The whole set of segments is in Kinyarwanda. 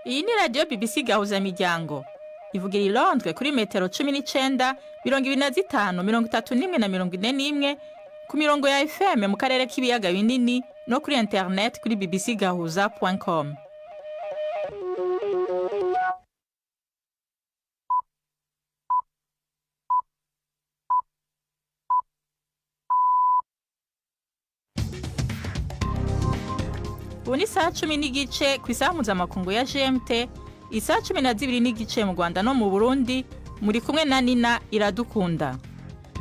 Iyi ni radio BBC Gahuza Miryango. Ivugira i Londres kuri metero 19, 25, 31 na 41 ku mirongo ya FM mu karere k'ibiyaga binini no kuri internet kuri bbcgahuza.com. Ubu ni saa 10 n'igice ku isaha mpuzamakungu ya GMT, isaha 12 n'igice mu Rwanda no mu Burundi, muri kumwe na Nina Iradukunda.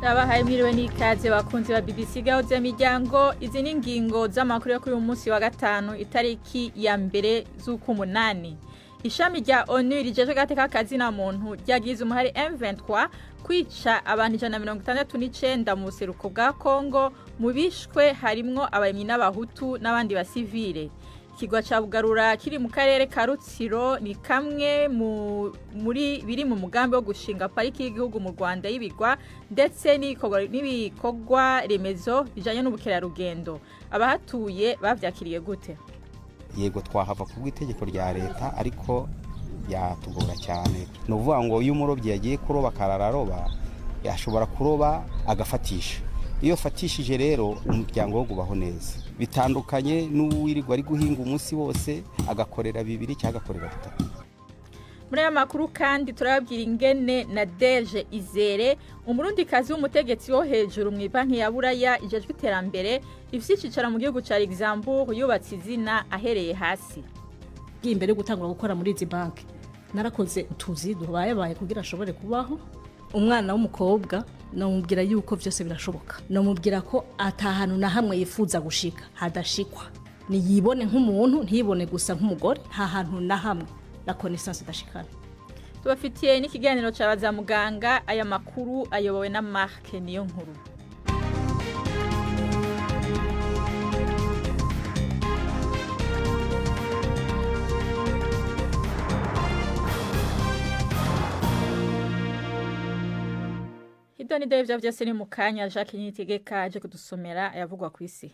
Nabahaye mwiriwe n'ikaze bakunzi ba BBC Gahuza Miryango. Izi ni ingingo z'amakuru yo kuri uyu munsi wa gatanu itariki ya mbere z'ukumunani. Ishami rya ONU rijeje gateka kazi na muntu ryagize umuhari M23 kwica abantu 169 mu buseruko bwa Kongo, mu bishwe harimwo abayemyi n'abahutu n'abandi basivile. Ikigwa ca Bugarura kiri mu karere ka Rutsiro ni kamwe muri biri mu mugambi wo gushinga pariki y'igihugu mu Rwanda y'ibigwa ndetse n'ibikorwa remezo bijanye n'ubukerarugendo. Abahatuye bavyakiriye gute? Yego twahava kubw'itegeko rya leta ariko yatugora cyane. No vuga ngo iyo umurobyi yagiye kuroba karararoba yashobora kuroba agafatisha. Iyo fatishije rero umuryango wo gubaho neza. Bitandukanye n'uwirirwa ari guhinga umunsi wose agakorera bibiri cyangwa agakorera bitatu. Muri aya makuru kandi turababwira ingene Nadege Izere, umurundikazi w'umutegetsi wo hejuru mu banki ya Buraya ijejwe iterambere, ifite icicaro mu gihugu ca Luxembourg, yubatse izina ahereye hasi. Imbere gutangura gukora muri izi banki narakoze utuzi dubaye kugira ashobore kubaho. Umwana w'umukobwa namubwira yuko byose birashoboka, namubwira ko atahanu na hamwe yifuza gushika hadashikwa, ni yibone nk'umuntu ntibone gusa nk'umugore, nta hantu na hamwe la connaissance idashikana. Tubafitiye n'ikiganiro c'abaza muganga. Aya makuru ayobowe na Mark niyo nkuru. Idoni David vyose ni mukanya. Jacques Niyitegeka aje kudusomera ayavugwa ku isi.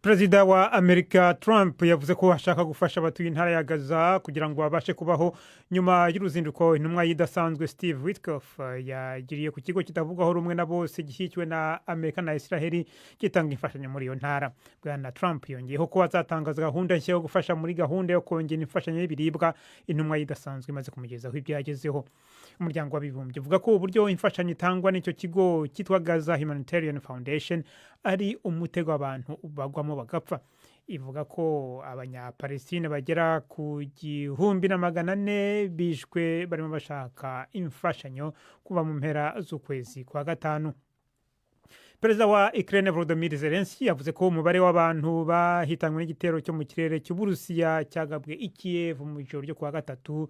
Perezida wa Amerika Trump yavuze ko ashaka gufasha abatuye intara ya Gaza kugira ngo babashe kubaho nyuma y'uruzinduko intumwa yidasanzwe Steve Witkoff yagiriye ku kigo kitavugaho rumwe na bose gishyikiwe na Amerika na Israel gitanga imfashanyo muri iyo ntara. Bwana Trump yongeyeho ko azatangaza gahunda nshya yo gufasha muri gahunda yo kongera imfashanyo y'ibiribwa intumwa yidasanzwe imaze kumugezaho ibyo yagezeho. Umuryango w'abibumbye uvuga ko uburyo imfashanyo itangwa n'icyo kigo cyitwa Gaza Humanitarian Foundation ari umutego abantu bagwamo bagapfa. Ivuga ko abanyapalestine bagera ku 1,400 bishwe barimo bashaka imfashanyo kuva mu mpera z'ukwezi kwa gatanu. Perezida wa Ukraine Volodymyr Zelensky yavuze ko umubare w'abantu bahitanywe n'igitero cyo mu kirere cy'Uburusiya cyagabwe i Kiev mu ijoro ryo kuwa gatatu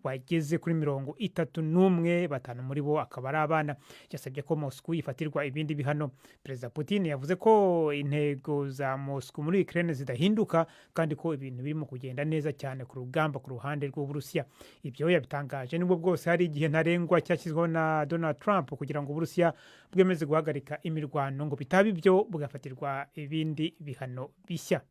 wageze kuri 31, batanu muri bo akaba ari abana. Yasabye ko Moscow yifatirwa ibindi bihano. Perezida Putin yavuze ko intego za Moscow muri Ukraine zidahinduka kandi ko ibintu birimo kugenda neza cyane ku rugamba ku ruhande rw'Uburusiya. Ibyo yabitangaje nubwo bwose hari igihe ntarengwa cyashyizweho na Donald Trump kugira ngo Uburusiya bwemeze guhagarika imirwano, ngo bitaba ibyo bugafatirwa ibindi bihano bishya.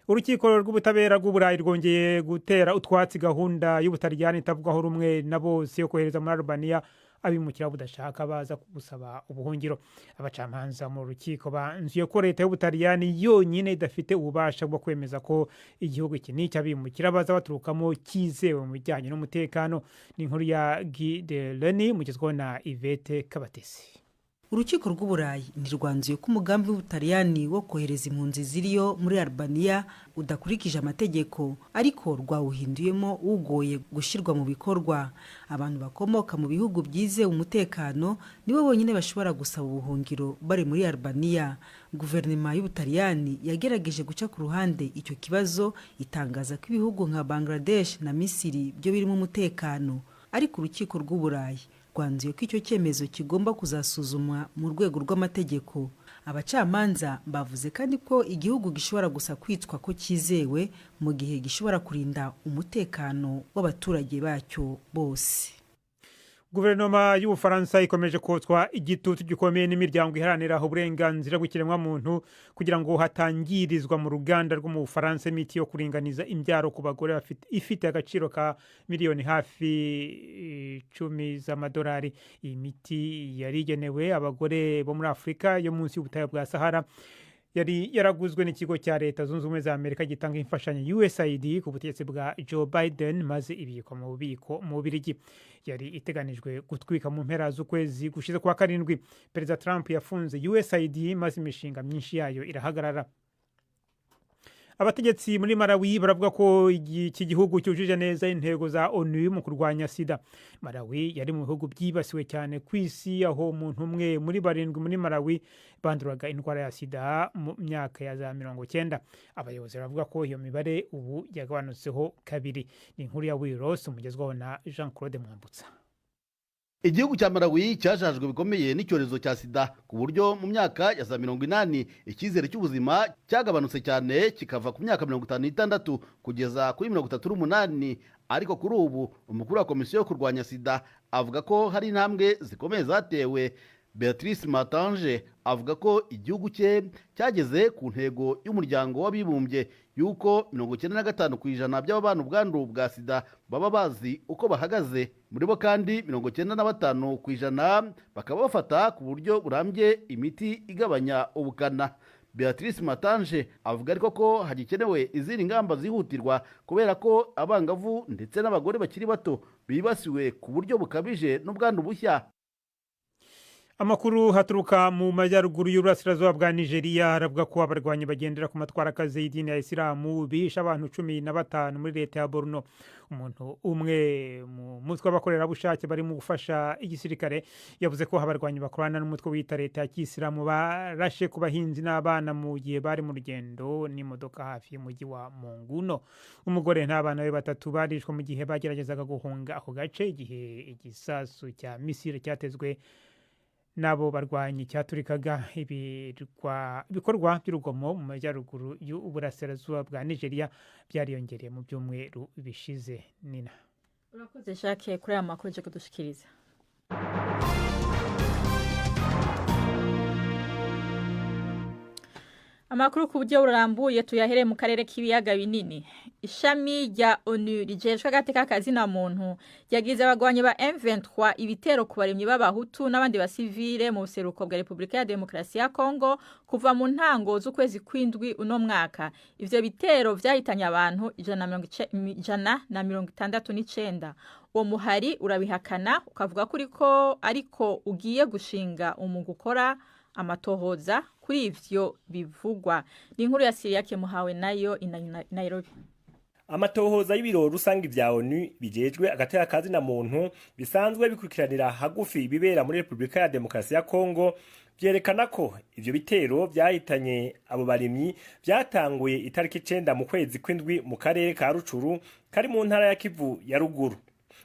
Urukiko rw'ubutabera rw'Uburayi rwongeye gutera utwatsi gahunda y'Ubutaliyani itavugwaho rumwe na bose yo kohereza muri Albania abimukira budashaka baza gusaba ubuhungiro. Abacamanza mu rukiko banzuye ko leta y'Ubutaliyani yonyine idafite ububasha bwo kwemeza ko igihugu iki n'icyo abimukira baza baturukamo kizewe mu bijyanye n'umutekano. Ni inkuru ya Guy de Leni mugezweho na Yvette Kabatesi. Urukiko rw'Uburayi ntirwanzuye ko umugambi w'Ubutaliyani wo kohereza impunzi ziriyo muri Albania udakurikije amategeko, ariko rwawuhinduyemo ugoye gushirwa mu bikorwa. Abantu bakomoka mu bihugu byize umutekano nibo bonyine bashobora gusaba ubuhungiro bari muri Albania. Guverinoma y'Ubutaliyani yagerageje guca ku ruhande icyo kibazo, itangaza ko ibihugu nka Bangladesh na Misiri byo birimo umutekano, ariko urukiko rw'Uburayi rwanzuye ko icyo cyemezo kigomba kuzasuzumwa mu rwego rw'amategeko. Abacamanza bavuze kandi ko igihugu gishobora gusa kwitwa ko kizewe mu gihe gishobora kurinda umutekano w'abaturage bacyo bose. Guverinoma y'Ubufaransa ikomeje kotswa igitutu gikomeye n'imiryango iharanira uburenganzira bw'ikiremwamuntu kugira ngo hatangirizwa mu ruganda rwo mu Bufaransa imiti yo kuringaniza imbyaro ku bagore ifite agaciro ka miliyoni hafi 10 z'amadolari. Iyi miti yarigenewe abagore bo muri Afurika yo munsi y'ubutayu bwa Sahara yari yaraguzwe n'ikigo cya leta zunze ubumwe za Amerika gitanga imfashanyo USAID ku butegetsi bwa Joe Biden maze ibikwa mu bubiko mu Bubiligi. Yari iteganijwe gutwika mu mpera z'ukwezi gushize kwa karindwi. Perezida Trump yafunze USAID maze imishinga myinshi yayo irahagarara. Abategetsi muri Malawi baravuga ko iki gihugu cyujuje neza intego za ONU mu kurwanya sida. Malawi yari mu bihugu byibasiwe cyane ku isi, aho umuntu umwe muri 7 muri Malawi banduraga indwara ya sida mu myaka ya za 90. Abayobozi baravuga ko iyo mibare ubu yagabanutseho kabiri. Ni inkuru ya Wiros umugezwaho na Jean Claude Mwambutsa. Igihugu cya Malawi cyajajwe bikomeye n'icyorezo cya sida ku buryo mu myaka ya za 80 icyizere cy'ubuzima cyagabanutse cyane kikava ku myaka 56 kugeza kuri 38. Ariko kuri ubu umukuru wa komisiyo yo kurwanya sida avuga ko hari intambwe zikomeye zatewe. Beatrice Matange avuga ko igihugu cye cyageze ku ntego y'umuryango w'abibumbye yuko 95% by'abana ubwandu bwa sida baba bazi uko bahagaze. Muri bo kandi 95% bakaba bafata ku buryo burambye imiti igabanya ubukana. Beatrice Matange avuga ariko ko hagikenewe izindi ngamba zihutirwa kubera ko abangavu ndetse n'abagore bakiri bato bibasiwe ku buryo bukabije n'ubwandu bushya. Amakuru haturuka mu majyaruguru y'Uburasirazuba bwa Nigeria aravuga ko abarwanyi bagendera ku matwarakazi y'idini ya Isilamu bishe abantu 15 muri leta ya Borno. Umuntu umwe mu mutwe w'abakorerabushake bari mu gufasha igisirikare yavuze ko abarwanyi bakorana n'umutwe wita leta ya Kisilamu barashe ku bahinzi n'abana mu gihe bari mu rugendo n'imodoka hafi y'umujyi wa Monguno. Umugore n'abana be 3 barishwe mu gihe bageragezaga guhunga ako gace igihe igisasu cya misile cyatezwe nabo barwanyi cyaturikaga. Ibikorwa by'urugomo mu majyaruguru y'Uburasirazuba bwa Nigeria byariyongereye mu byumweru bishize. Nina urakoze Jacques kuri aya makuru je kudushikiriza. Amakuru ku buryo burambuye tuyahere mu karere k'ibiyaga binini. Ishami rya ONU rijejwe agateka kazina muntu yagize abagwanyi ba M23 ibitero ku barimyi b'abahutu n'abandi basivile mu buseruko bwa Repubulika ya Demokarasi ya Kongo kuva mu ntango z'ukwezi kw'indwi uno mwaka. Ivyo bitero vyahitanye abantu 169. Uwo muhari urabihakana ukavuga ko ariko ugiye gushinga umugukora amatohoza kuri ivyo bivugwa. Ni inkuru ya Siriake muhawe nayo Nairobi. Amatohoza y'ibiro rusangi vya ONU bijejwe agateka kazina muntu bisanzwe bikurikiranira hagufi bibera muri Repubulika ya Demokarasi ya Kongo vyerekana ko ivyo bitero vyahitanye abo barimyi vyatanguye itariki 9 mu kwezi kw'indwi mu karere ka Rucuru kari mu ntara ya Kivu ya ruguru.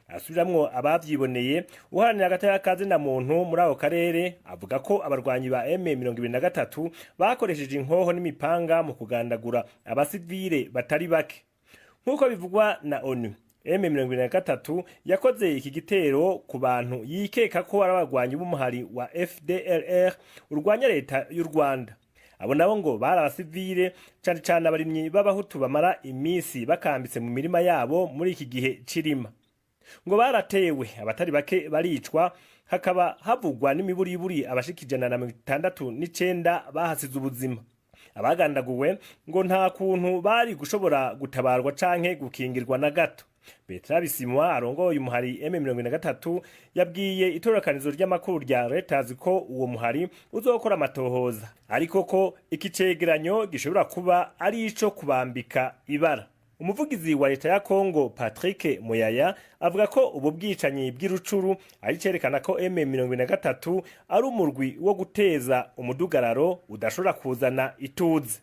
Asubiramwo abavyiboneye uharanira agateka kazina muntu muri ako karere avuga ko abarwanyi ba M23 bakoresheje inkoho n'imipanga mu kugandagura abasivile batari bake. Nkuko bivugwa na ONU, M23 yakoze iki gitero ku bantu yikeka ko ari abarwanyi b'umuhari wa FDLR urwanya leta y'u Rwanda. Abo nabo ngo bari abasivile cyane cyane abarimyi b'abahutu bamara imisi bakambitse mu mirima yabo muri iki gihe cirima. Ngo baratewe abatari bake baricwa, hakaba havugwa n'imiburiburi abashika 169 bahasize ubuzima. Abagandaguwe ngo nta kuntu bari gushobora gutabarwa canke gukingirwa na gato. Bertrand Bisimwa arongoye umuhari M23 yabwiye itorokanizo ry'amakuru rya Reuters ko uwo muhari uzokora amatohoza, ariko ko ikicegeranyo gishobora kuba ari ico kubambika ibara. Umuvugizi wa leta ya Kongo Patrick Moyaya avuga ko ubu bwicanyi bw'irucuru ari cerekana ko M23 ari umurwi wo guteza umudugararo udashobora kuzana ituze.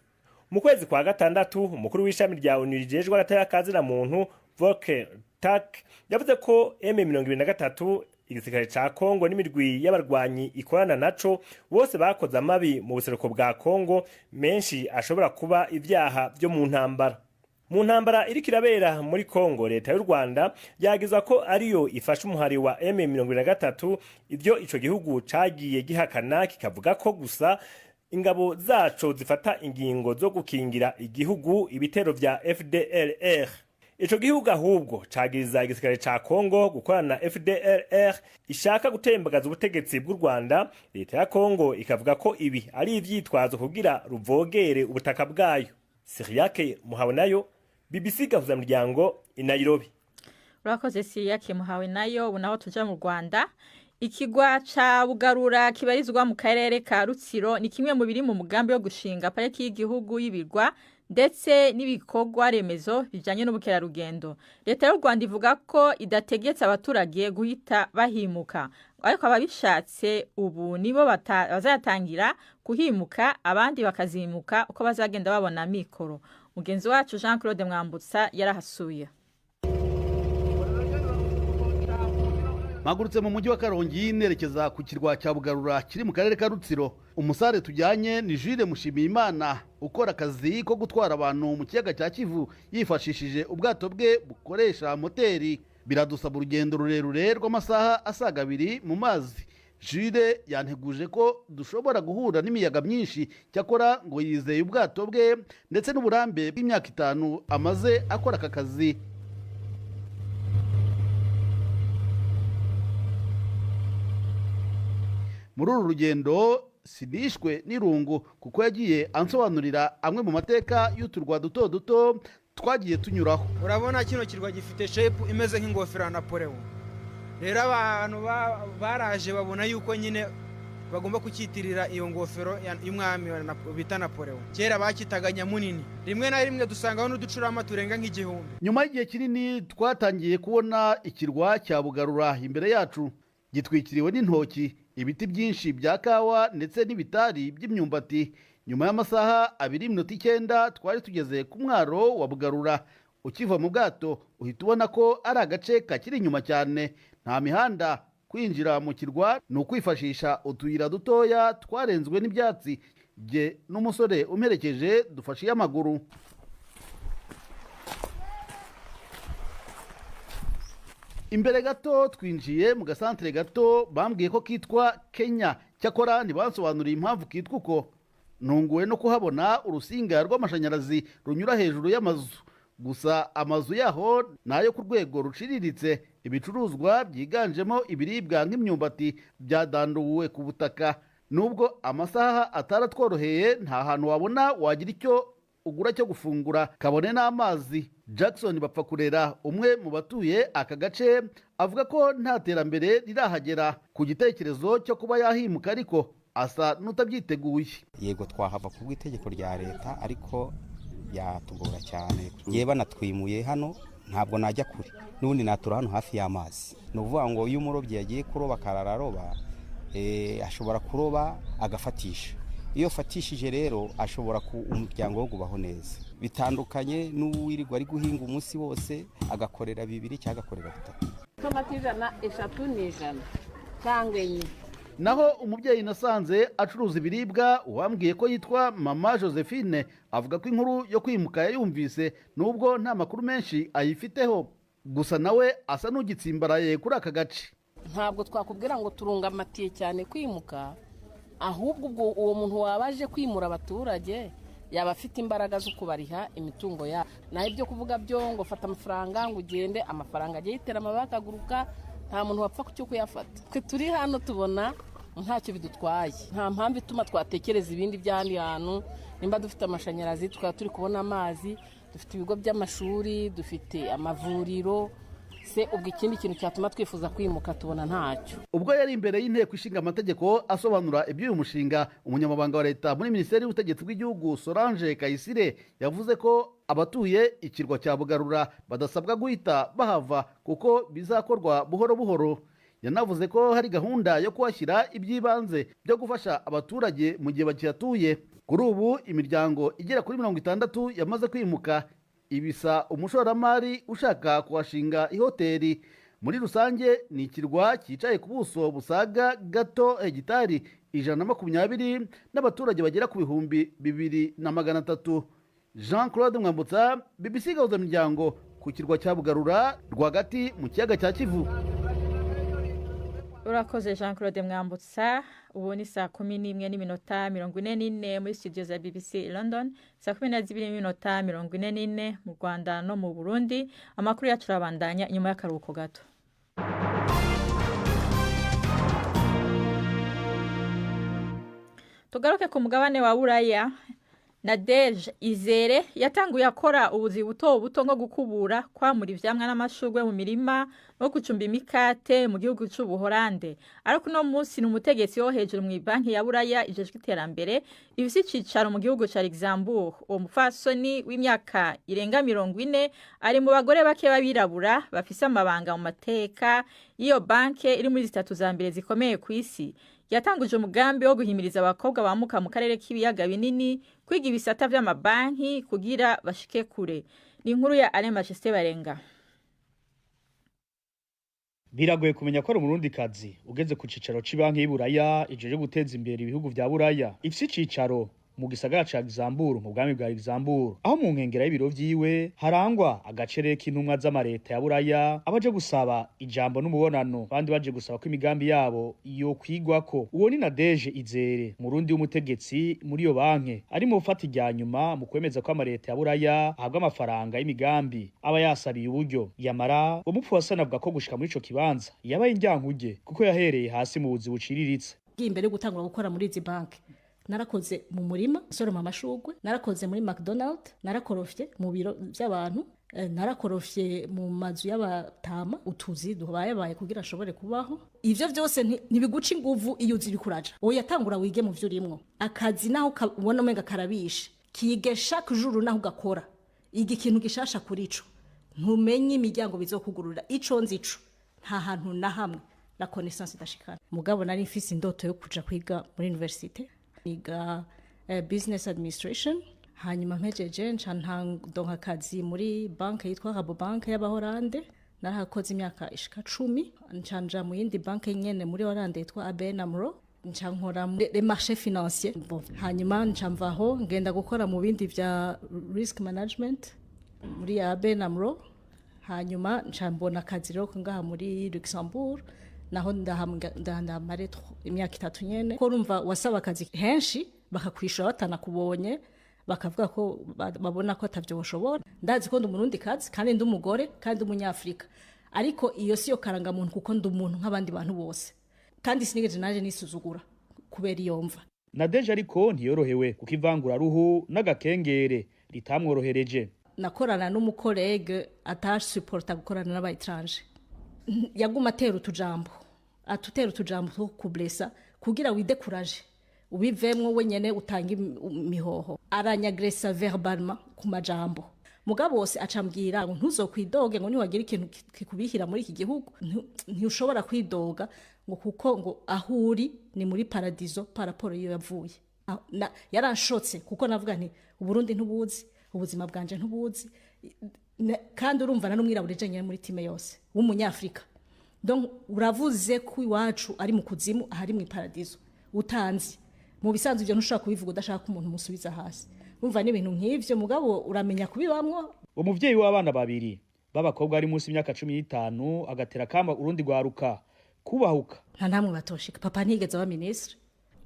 Mu kwezi kwa gatandatu umukuru w'ishami rya ONU rijejwe agateka kazina muntu Volker Turk yavuze ko M23 igisirikare ca Kongo n'imirwi y'abarwanyi ikorana naco bose bakoze amabi mu buseruko bwa Kongo, menshi ashobora kuba ivyaha byo mu ntambara. mu ntambara iriko irabera muri Kongo, leta y'u Rwanda yagizwa ko ariyo ifasha umuhari wa M23, ivyo ico gihugu cagiye gihakana kikavuga ko gusa ingabo zaco zifata ingingo zo gukingira igihugu ibitero vya FDLR. Ico gihugu ahubwo cagiriza igisirikare ca Kongo gukorana na FDLR ishaka gutembagaza ubutegetsi bw'u Rwanda. Leta ya Kongo ikavuga ko ibi ari ivyitwazo kugira ruvogere ubutaka bwayo. Siriake Muhawenayo, BBC gahuza muryango i Nairobi. Urakoze Siriake Muhawenayo. Ubu naho tuja mu Rwanda. Ikigwa ca Bugarura kibarizwa mu karere ka Rutsiro ni kimwe mu biri mu mugambi wo gushinga pariki y'igihugu y'ibirwa ndetse n'ibikorwa remezo bijanye n'ubukerarugendo. Leta y'u Rwanda ivuga ko idategetse abaturage guhita bahimuka, ariko ababishatse ubu nibo bazatangira kuhimuka, abandi bakazimuka uko bazagenda babona mikoro. Mugenzi wacu Jean Claude Mwambutsa yarahasuye. Magurutse mu mujyi wa Karongi nerekeza ku kirwa cya Bugarura kiri mu karere ka Rutsiro. Umusare tujyanye ni Jules Mushimiyimana ukora akazi ko gutwara abantu mu kiyaga cya Kivu yifashishije ubwato bwe bukoresha moteri. Biradusaba urugendo rurerure rw'amasaha asaga 2 mu mazi. Jules yanteguje ko dushobora guhura n'imiyaga myinshi, cyakora ngo yizeye ubwato bwe ndetse n'uburambe bw'imyaka 5 amaze akora aka kazi. Muri uru rugendo sinishwe n'irungu kuko yagiye ansobanurira amwe mu mateka y'uturwa duto duto twagiye tunyuraho. Urabona kino kirwa gifite shape imeze nk'ingofero ya Napoleon. Rero abantu baraje babona yuko nyine bagomba kukitirira iyo ngofero y'umwami bita Napoleon. Kera bakitaga Nyamunini. Rimwe na rimwe dusangaho n'uducurama turenga nk'igihumbi. Nyuma y'igihe kinini twatangiye kubona ikirwa cya Bugarura imbere yacu, gitwikiriwe n'intoki, ibiti byinshi bya kawa ndetse n'ibitari by'imyumbati. Nyuma y'amasaha 2:09 twari tugeze ku mwaro wa Bugarura. Ukiva mu bwato uhita ubona ko ari agace kakiri inyuma cyane, nta mihanda. Kwinjira mu kirwa ni ukwifashisha utuyira dutoya twarenzwe n'ibyatsi. Jye n'umusore umperekeje dufashe amaguru. Imbere gato twinjiye mu gasantere gato bambwiye ko kitwa Kenya, cyakora ntibansobanuriye impamvu kitwa uko. Nunguwe no kuhabona urusinga rw'amashanyarazi runyura hejuru y'amazu, gusa amazu yaho nayo ku rwego ruciriritse. Ibicuruzwa byiganjemo ibiribwa nk'imyumbati byadanduwe ku butaka. Nubwo amasaha ataratworoheye, nta hantu wabona wagira icyo ugura cyo gufungura kabone n'amazi. Jackson Bapfakurera, umwe mu batuye aka gace, avuga ko nta terambere rirahagera ku gitekerezo cyo kuba yahimuka, ariko asa n'utabyiteguye. Yego twahava ku bw'itegeko rya leta, ariko yatugora cyane. Yeba natwimuye hano ntabwo najya kure, n'ubundi natura hano hafi y'amazi. Ni ukuvuga ngo iyo umurobyi yagiye kuroba karararoba, ashobora kuroba agafatisha. Iyo fatishije rero ashobora ku umuryango wo gubaho neza. Bitandukanye n'uwirirwa ari guhinga umunsi wose agakorera 2 cyangwa agakorera 3. Tomatijana 3 cyangwa 4. Naho umubyeyi nasanze acuruza ibiribwa wambwiye ko yitwa Mama Josephine, avuga ko inkuru yo kwimuka yayumvise nubwo nta makuru menshi ayifiteho, gusa nawe asa n'ugitsimbaraye kuri aka gace. Ntabwo twakubwira ngo turungamatiye cyane kwimuka, ahubwo ubwo uwo muntu wabaje kwimura abaturage yaba afite imbaraga zo kubariha imitungo ya. Naho ibyo kuvuga byo ngo fata amafaranga ngo ugende, amafaranga agiye yitera amabaka aguruka, nta muntu wapfa cyo kuyafata. Twe turi hano tubona ntacyo bidutwaye, nta mpamvu ituma twatekereza ibindi by'ahandi hantu. Nimba dufite amashanyarazi, tukaba turi kubona amazi, dufite ibigo by'amashuri, dufite amavuriro, se ubwo ikindi kintu cyatuma twifuza kwimuka tubona ntacyo. Ubwo yari imbere y'inteko ishinga amategeko asobanura iby'uyu mushinga, umunyamabanga wa leta muri Minisiteri y'Ubutegetsi bw'Igihugu Solange Kayisire yavuze ko abatuye ikirwa cya Bugarura badasabwa guhita bahava kuko bizakorwa buhoro buhoro. Yanavuze ko hari gahunda yo kuhashyira iby'ibanze byo gufasha abaturage mu gihe bakihatuye. Kuri ubu imiryango igera kuri 60 yamaze kwimuka, ibisa umushoramari ushaka kuhashinga ihoteli. Muri rusange ni ikirwa cyicaye ku buso busaga gato hegitari 120 n'abaturage bagera ku 2,300. Jean Claude Mwambutsa, BBC Gahuzamiryango ku kirwa cya Bugarura rwagati mu kiyaga cya Kivu. Urakoze Jean Claude Mwambutsa. Ubu ni saa 11:44 muri studio za BBC London, saa 12:44 mu Rwanda no mu Burundi. Amakuru yacu arabandanya nyuma y'akaruhuko gato. Tugaruke ku mugabane wa Buraya. Nadege Izere yatanguye akora ubuzi buto nko gukubura, kwamura ivyamwa n'amashurwe mu mirima no gucumba imikate mu gihugu c'Ubuholande. Ariko no munsi ni umutegetsi wo hejuru mu banki ya Buraya ijejwe iterambere ifise icicaro mu gihugu ca Luxembourg. Uwo mufasoni w'imyaka irenga 40 ari mu bagore bake babirabura bafise amabanga mu mateka iyo banki iri muri zitatu za mbere zikomeye ku isi. Yatanguje umugambi wo guhimiriza abakobwa bamuka mu karere k'ibiyaga binini kwiga ibisata vy'amabanki kugira bashike kure. Ni inkuru ya Alain Majesté Barenga. Biragoye kumenya ko ari umurundi kazi ugeze ku cicaro c'Ibanki y'Iburaya ijeje guteza imbere ibihugu vya Buraya. Ifise icicaro mu gisagara ca Luxembourg mu bwami bwa Luxembourg, aho mu nkengera y'ibiro vyiwe harangwa agacerere k'intumwa z'amareta ya Buraya abaje gusaba ijambo n'umubonano, kandi baje gusaba ko imigambi yabo yo kwigwako. Uwo ni Nadege Izere, murundi w'umutegetsi muri iyo banki, ari mu gufata irya nyuma mu kwemeza ko amareta ya Buraya ahabwa amafaranga y'imigambi aba yasabiye uburyo. Yamara umupfu wasana avuga ko gushika muri ico kibanza yabaye indyankuge kuko yahereye hasi mu buzi buciriritse. Imbere gutangura gukora muri izi banki narakoze mu murima soroma amashurwe, narakoze muri McDonald, narakorofye mu biro by'abantu, narakorofye mu mazu y'abatama utuzi dubaye kugira ashobore kubaho. Ivyo byose ntibiguca inguvu iyo uziri kuraja. Oya tangura wige mu byo urimwo. Akazi naho ubona umenga karabishe. Kige chaque jour naho ugakora. Igi kintu gishasha kuri ico. Ntumenye imiryango bizokugurura ico nzico. Nta hantu na hamwe la connaissance idashikana. Mugabo nari mfise indoto yo kuja kwiga muri university. Niga business administration, hanyuma mpejeje ndonka akazi muri banki yitwa Rabobank y'Abaholande. Narahakoze imyaka ishika 10, ncanja mu yindi banki nyene muri Holande yitwa ABN AMRO, ncankora les marchés financiers. Hanyuma ncamvaho ngenda gukora mu bindi vya risk management muri ABN AMRO. Hanyuma ncambona akazi rero ngaha muri Luxembourg, naho ndamare imyaka 3 nyene. Ko urumva wasaba akazi henshi bakakwishura batanakubonye, bakavuga ko babona ko atavyo boshobora. Ndazi ko ndi umurundi kazi kandi ndi umugore kandi umunyafrika, ariko iyo siyo karanga muntu kuko ndi umuntu nk'abandi bantu bose, kandi sinigeje naje nisuzugura kubera iyo mva. Nadege ariko ntiyorohewe kuko ivangura ruhu n'agakengere ritamworohereje. Nakorana n'umukolege atasuporta gukorana n'abaytranje. Yaguma atera utujambo two kublesa kugira widekuraje ubivemwo wenyene utanga imihoho. Aranyagresa verbalement ku majambo, mugabo wose acambwira ngo ntuzokwidoge ngo niwagira ikintu kikubihira muri iki gihugu ntushobora kwidoga ngo kuko ngo ahuri ni muri paradiso paraporo iyo yavuye. Yaranshotse kuko navuga nti Uburundi ntubuzi, ubuzima bwanje ntubuzi, kandi urumva na n'umwirabure jenyene muri time yose w'umunyafrika. Donc uravuze ko iwacu ari mu kuzimu ahari mu paradiso utanzi. Mu bisanzwe ibyo ntushaka kubivuga udashaka ko umuntu musubiza hasi. Umva ni ibintu nk'ivyo mugabo uramenya kubibamwo. Umuvyeyi w'abana babiri b'abakobwa ari munsi y'imyaka 15 agatera kamba urundi gwaruka kubahuka. Nta namwe batoshika. Papa ntigeze aba ministre.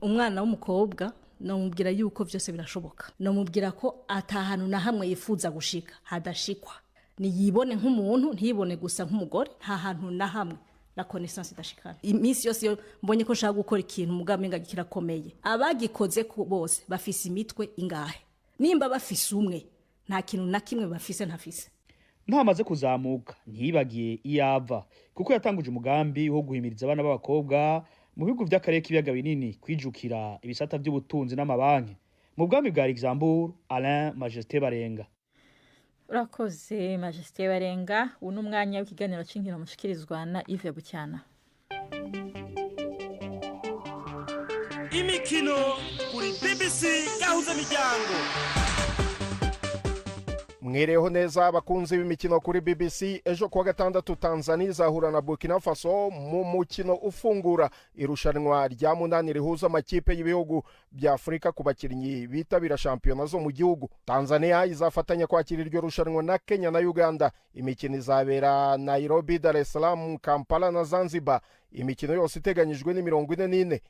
Umwana w'umukobwa nomubwira yuko vyose birashoboka. Nomubwira ko atahanu na hamwe yifuza gushika hadashikwa. Ni yibone nk'umuntu ntibone gusa nk'umugore, nta hantu na hamwe la connaissance idashikana. Imisi yose yo mbonye ko shaka gukora ikintu mugamenga gikirakomeye. Abagikoze ko bose bafise imitwe ingahe. Nimba bafise umwe nta kintu na kimwe bafise ntafise. Ntamaze kuzamuka ntibagiye iyava kuko yatanguje umugambi wo guhimiriza abana b'abakobwa mu bihugu vy'akarere k'ibiyaga binini kwijukira ibisata by'ubutunzi n'amabanki. Mu bwami bwa Luxembourg, Alain Majesté Barenga. Urakoze Majesté Barenga. Uno mwanya w'ikiganiro c'inkino mushikirizwa na Yves Bucyana. Imikino kuri BBC Gahuzamiryango. mwereho neza abakunzi b'imikino kuri BBC. Ejo kuwa gatandatu Tanzania izahura na Burkina Faso mu mukino ufungura irushanwa rya munani rihuza amakipe y'ibihugu bya Afurika ku bakinnyi bitabira shampiyona zo mu gihugu. Tanzania izafatanya kwakira iryo rushanwa na Kenya na Uganda. Imikino izabera Nairobi, Dar es Salaam, Kampala na Zanzibar. Imikino yose iteganyijwe ni 44.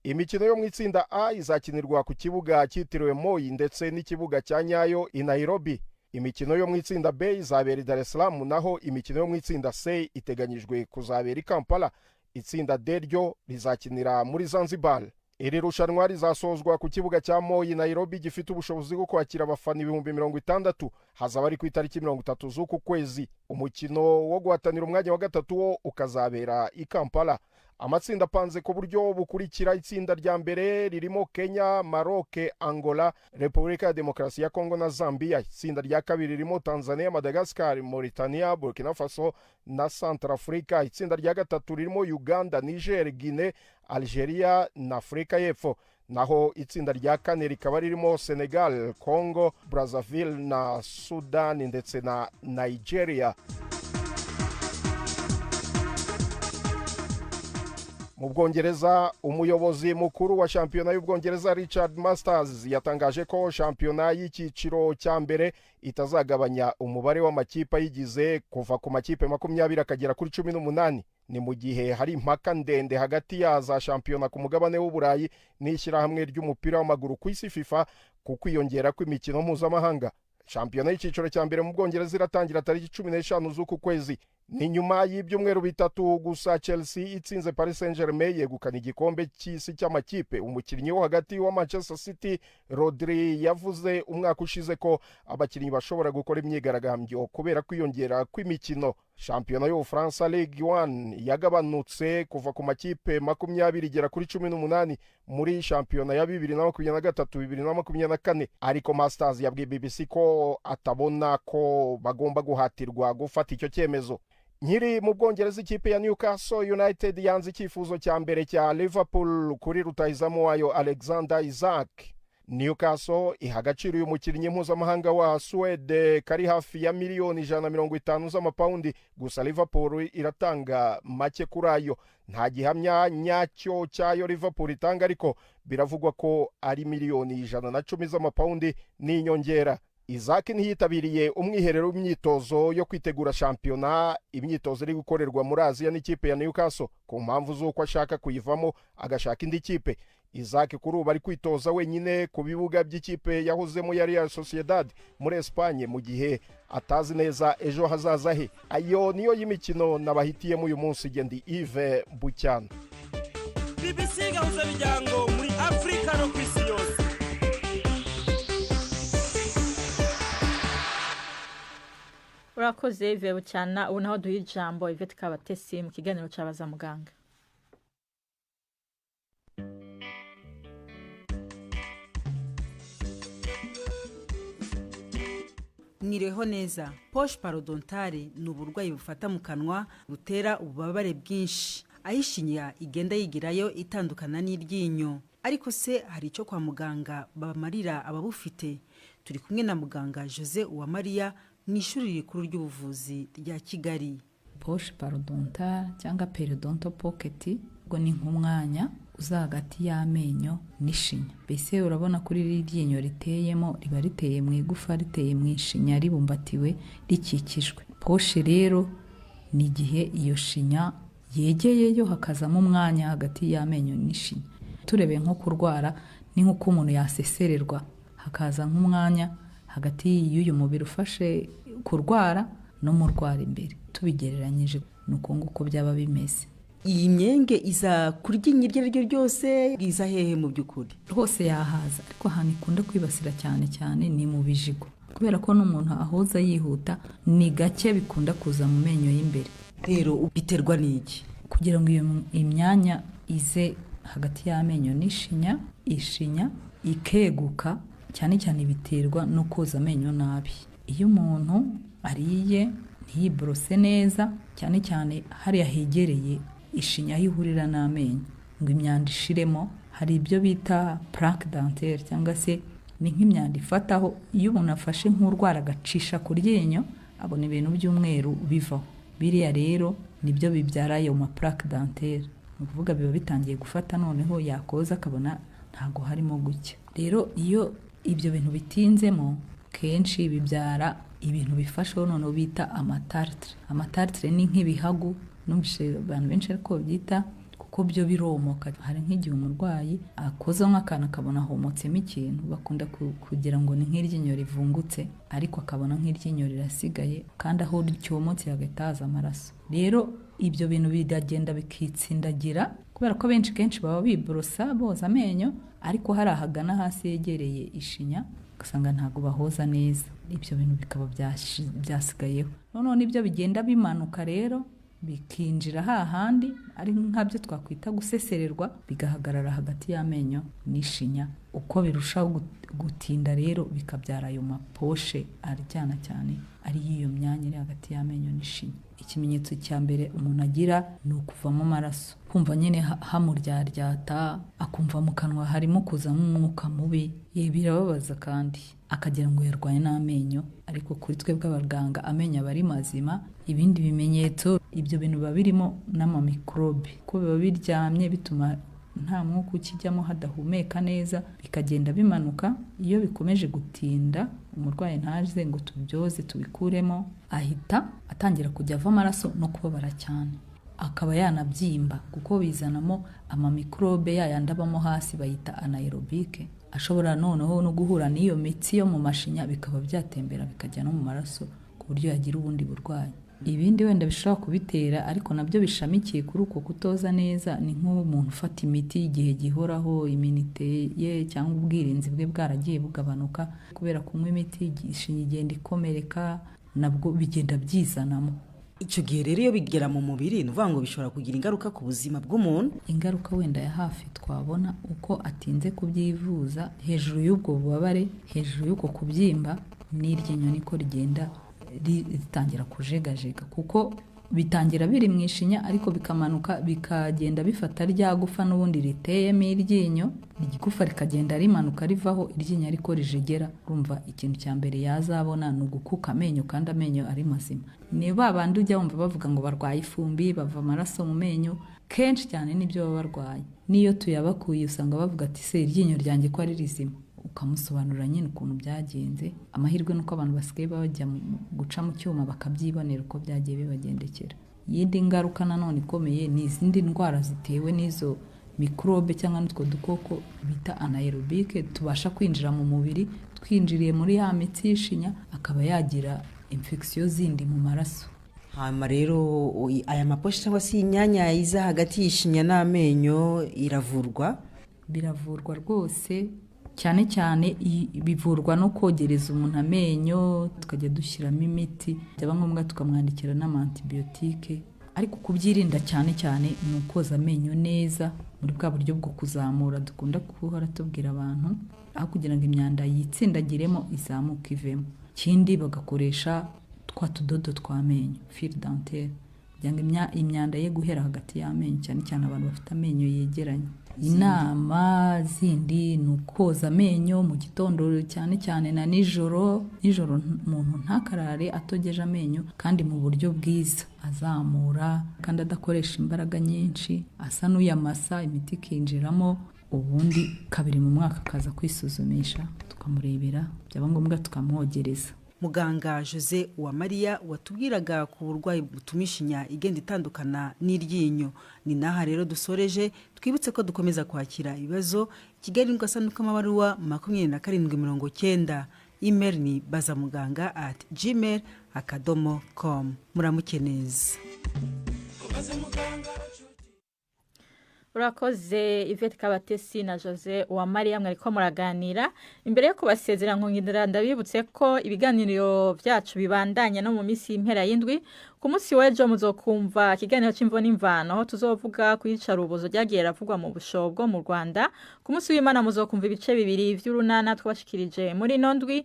Imikino yo mu itsinda A izakinirwa ku kibuga cyitiriwe Moi ndetse n'ikibuga cya Nyayo i Nairobi. Imikino yo mu itsinda B izabera i Dar es Salaam, naho imikino yo mu itsinda C iteganyijwe kuzabera i Kampala. Itsinda D ryo rizakinira muri Zanzibar. Iri rushanwa rizasozwa ku kibuga cya Moi Nairobi gifite ubushobozi bwo kwakira abafana 60,000. Hazaba ari ku itariki 30 z'uku kwezi. Umukino wo guhatanira umwanya wa gatatu wo ukazabera i Kampala. Amatsinda apanze ku buryo bukurikira: itsinda rya mbere ririmo Kenya, Maroc, Angola, Repubulika ya Demokarasi ya Kongo na Zambia. Itsinda rya kabiri ririmo Tanzania, Madagascar, Mauritania, Burkina Faso na Centrafrica. Itsinda rya gatatu ririmo Uganda, Niger, Guinea, Algeria na Afrika y'Epfo. Naho itsinda rya kane rikaba ririmo Senegal, Congo, Brazzaville na Sudan ndetse na Nigeria. Mu Bwongereza, umuyobozi mukuru wa shampiyona y'Ubwongereza Richard Masters yatangaje ko shampiyona y'icyiciro cya mbere itazagabanya umubare w'amakipe ayigize kuva ku makipe 20 akagera kuri 18. Ni mu gihe hari impaka ndende hagati ya za shampiyona ku mugabane w'Uburayi n'ishyirahamwe ry'umupira w'amaguru ku isi FIFA ku kwiyongera kw'imikino mpuzamahanga. Shampiyona y'icyiciro cya mbere mu Bwongereza iratangira tariki 15 z'uku kwezi. Ni nyuma y'ibyumweru bitatu gusa Chelsea itsinze Paris Saint-Germain yegukana igikombe cy'isi cy'amakipe. Umukinnyi wo hagati wa Manchester City Rodri yavuze umwaka ushize ko abakinnyi bashobora gukora imyigaragambyo kubera kwiyongera kw'imikino. Shampiyona y'Ubufaransa Ligue 1 yagabanutse kuva ku makipe 20 igera kuri 18 muri shampiyona ya 2023-2024, ariko Masters yabwiye BBC ko atabona ko bagomba guhatirwa gufata icyo cyemezo. Nkiri mu Bwongereza, ikipe ya Newcastle United yanze icyifuzo cya mbere cya Liverpool kuri rutahizamu wayo Alexander Isak. Newcastle iha agaciro uyu mukinnyi mpuzamahanga wa Swede kari hafi ya miliyoni 150 z'amapawundi, gusa Liverpool iratanga make kuri ayo. Nta gihamya nyacyo cyayo Liverpool itanga, ariko biravugwa ko ari miliyoni 110 z'amapawundi n'inyongera. Isaac ntiyitabiriye umwiherero w'imyitozo yo kwitegura shampiyona. Imyitozo iri gukorerwa muri Aziya n'ikipe ya Newcastle ku mpamvu z'uko ashaka kuyivamo agashaka indi kipe. Isaac kuri ubu ari kwitoza wenyine ku bibuga by'ikipe yahozemo ya Real Sociedad muri Espagne, mu gihe atazi neza ejo hazaza he. Ayo niyo y'imikino nabahitiyemo uyu munsi. Gendi Yves Bucyana, BBC gahuza bijyango muri Afrika no kwisi yose. Urakoze Yves Bucyana. Ubu naho duha ijambo Yvette Kabatesi mu kiganiro cy'abaza muganga. Mwireho neza. Poche parodontale ni uburwayi bufata mu kanwa butera ububabare bwinshi, ayishinya igenda yigirayo itandukana n'iryinyo. Ariko se hari icyo kwa muganga bamarira ababufite? Turi kumwe na muganga Jose Uwamariya mu ishuri rikuru ry'ubuvuzi rya Kigali. Poche parodontale cyangwa periodontal pocket ngo ni nk'umwanya uza hagati y'amenyo n'ishinya. Bese urabona kuri iri ryinyo riteyemo riba riteye mu igufa, riteye mu ishinya, ribumbatiwe rikikijwe. Poche rero ni igihe iyo shinya yegeyeyo hakazamo umwanya hagati y'amenyo n'ishinya. Turebe nko kurwara ni nk'uko umuntu yasesererwa hakaza nk'umwanya hagati y'uyu mubiri ufashe kurwara no murwara imbere. Tubigereranyije nuko nguko byaba bimeze. Iyi myenge iza kurya inyiryo ryo ryose iza hehe mu by'ukuri? Hose yahaza, ariko ahantu ikunda kwibasira cyane ni mu bijigo, kubera ko n'umuntu ahoza yihuta ni gake bikunda kuza mu menyo y'imbere. Rero biterwa n'iki? Kugira ngo iyo imyanya ize hagati y'amenyo n'ishinya, ishinya ikeguka cyane cyane biterwa no koza amenyo nabi. Iyo umuntu ariye ntiyibrose neza, cyane cyane hariya hegereye ishinya yihurira n'amenyo ngo imyanda ishiremo, hari ibyo bita plaque dentaire cyangwa se ni nk'imyanda ifataho. Iyo umuntu afashe nk'urwara agacisha ku ryinyo abona ibintu by'umweru bivaho. Biriya rero nibyo bibyara ayo plaque dentaire, ni ukuvuga biba bitangiye gufata, noneho yakoza akabona ntago harimo gucya. Rero iyo ibyo bintu bitinzemo kenshi bibyara ibintu bifasheho noneho bita amatartre. Amatartre ni nk'ibihagu, numvise abantu benshi ariko byita, kuko byo biromoka. Hari nk'igihe umurwayi akoza nk'akantu akabona homotsemo ikintu, bakunda kugira ngo ni nk'iryinyo rivungutse, ariko akabona nk'iryinyo rirasigaye kandi aho ryomotse hagahita haza amaraso. Rero ibyo bintu biragenda bikitsindagira kubera ko benshi kenshi baba biborosa boza amenyo, ariko hari ahagana hasi yegereye ishinya ugasanga ntago bahoza neza. Ibyo bintu bikaba byasigayeho, noneho nibyo bigenda bimanuka rero bikinjira hahandi ari nkabyo twakwita gusesererwa, bigahagarara hagati y'amenyo n'ishinya. Uko birushaho gutinda rero bikabyara ayo maposhe aryana cyane ari iyo myanya iri hagati y'amenyo n'ishinya. Ikimenyetso cya mbere umuntu agira ni ukuvamo amaraso, kumva nyine hamuryaryata, akumva mu kanwa harimo kuzamo umwuka mubi. Birababaza kandi akagira ngo yarwaye n'amenyo, ariko kuri twe bw'abaganga amenyo aba ari mazima. Ibindi bimenyetso ibyo bintu biba birimo n'amamikrobe, ko biba biryamye bituma nta mwuka ukijyamo, hadahumeka neza, bikagenda bimanuka. Iyo bikomeje gutinda umurwayi ntaje ngo tubyoze tubikuremo, ahita atangira kujya ava amaraso no kubabara cyane, akaba yanabyimba kuko bizanamo amamikrobe yayandabamo hasi bayita anaerobike. Ashobora noneho no guhura n'iyo mitsi yo mu mashinya bikaba byatembera bikajya no mu maraso ku buryo yagira ubundi burwayi. Ibindi wenda bishobora kubitera ariko nabyo bishamikiye kuri uko kutoza neza, ni nk'umuntu ufata imiti igihe gihoraho, iminite ye cyangwa ubwirinzi bwe bwaragiye bugabanuka kubera kunywa imiti, ishinya igenda ikomereka, nabwo bigenda byizanamo. Icyo gihe rero iyo bigera mu mubiri ni uvuga ngo bishobora kugira ingaruka ku buzima bw'umuntu. Ingaruka wenda ya hafi twabona uko atinze kubyivuza, hejuru y'ubwo bubabare, hejuru y'uko kubyimba, n'iryinyo niko rigenda ritangira kujegajega, kuko bitangira biri mu ishinya ariko bikamanuka bikagenda bifata rya gufa n'ubundi riteyemo iryinyo, igigufa rikagenda rimanuka rivaho, iryinyo ariko rijegera. Urumva ikintu cya mbere yazabona ni ugukuka amenyo kandi amenyo ari mazima. Ni babandi ujya wumva bavuga ngo barwaye ifumbi, bava amaraso mu menyo, kenshi cyane nibyo baba barwaye. Niyo tuyabakuye usanga bavuga ati se iryinyo ryanjye ko ari rizima, ukamusobanurira nyine ukuntu byagenze. Amahirwe nuko abantu basigaye bajya guca mu cyuma bakabyibonera uko byagiye bibagendekera. Yindi ngaruka nanone ikomeye ni izindi ndwara zitewe n'izo mikrobe cyangwa n'utwo dukoko bita anaerobike tubasha kwinjira mu mubiri, twinjiriye muri ya mitsi y'ishinya akaba yagira infection zindi mu maraso. Hanyuma rero aya maposhe cyangwa se imyanya iza hagati y'ishinya n'amenyo iravurwa? Biravurwa rwose, cyane cyane bivurwa no kogereza umuntu amenyo, tukajya dushyiramo imiti, byaba ngombwa tukamwandikira n'amantibiyotike. Ariko kubyirinda cyane cyane ni ukoza amenyo neza muri bwa buryo bwo kuzamura dukunda guhora tubwira abantu, aho kugira ngo imyanda yitsindagiremo izamuka ivemo. Ikindi bagakoresha twa tudodo tw'amenyo, fil dentaire, kugira ngo imyanda ye guhera hagati y'amenyo, cyane cyane abantu bafite amenyo yegeranye. Inama zindi ni ukoza amenyo mu gitondo cyane cyane na nijoro. Nijoro umuntu ntakarare atogeje amenyo kandi mu buryo bwiza, azamura kandi adakoresha imbaraga nyinshi, asa n'uyamasa, imiti ikinjiramo. Ubundi kabiri mu mwaka akaza kwisuzumisha tukamurebera, byaba ngombwa tukamwogereza. Muganga Jose Uwamariya watubwiraga ku burwayi butuma ishinya igenda itandukana n'iryinyo. Ni naha rero dusoreje, twibutse ko dukomeza kwakira ibibazo. Kigali ngasanduka amabaruwa 2790. Email ni bazamuganga@gmail.com. Muramukeneza. Urakoze Yvette Kabatesi na Jose Uwamariya mwariko muraganira. Imbere yo kubasezera nkongera ndabibutse ko ibiganiro byacu bibandanya no mu minsi y'impera y'indwi. Ku munsi w'ejo muzokumva ikiganiro c'imvo n'imvano, aho tuzovuga ku icarubozo ryagiye ravugwa mu bushobwo mu Rwanda. Ku munsi w'Imana muzokumva ibice bibiri vy'urunana twashikirije muri nondwi.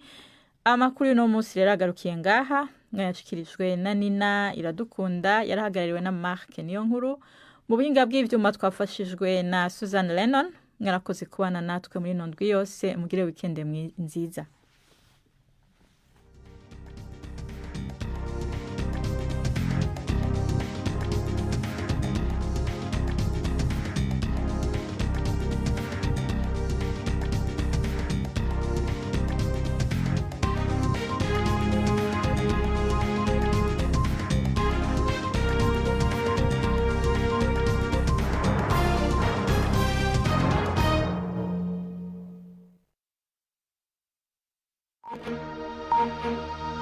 Amakuru no munsi rero agarukiye ngaha, mwashikirijwe na Nina Iradukunda, yarahagarariwe na Mark Niyonkuru. Mu buhinga bw'ivyuma twafashijwe na Susan Lennon. mwarakoze kubana natwe muri ino ndwi yose mugire weekend nziza. Thank you.